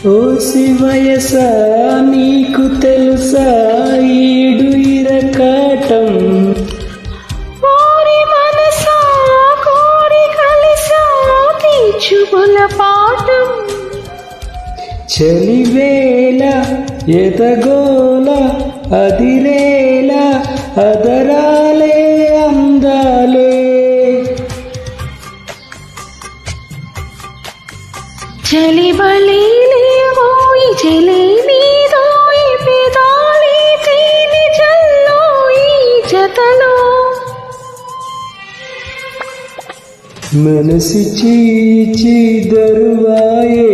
ఓ శివయస నీకు తెలుసా ఈడు ఇరకాటం ఓరి మనసా కోరి కలిసా తీర్చుకుల పాఠం చలివేళ ఎదగోల అదిరేల అదరాలే అందాలే చలి బలిలేవోయి చలి నీదోయి పెదాలి తేనె చల్లోయి జతలో మనసి చీచి దరువాయే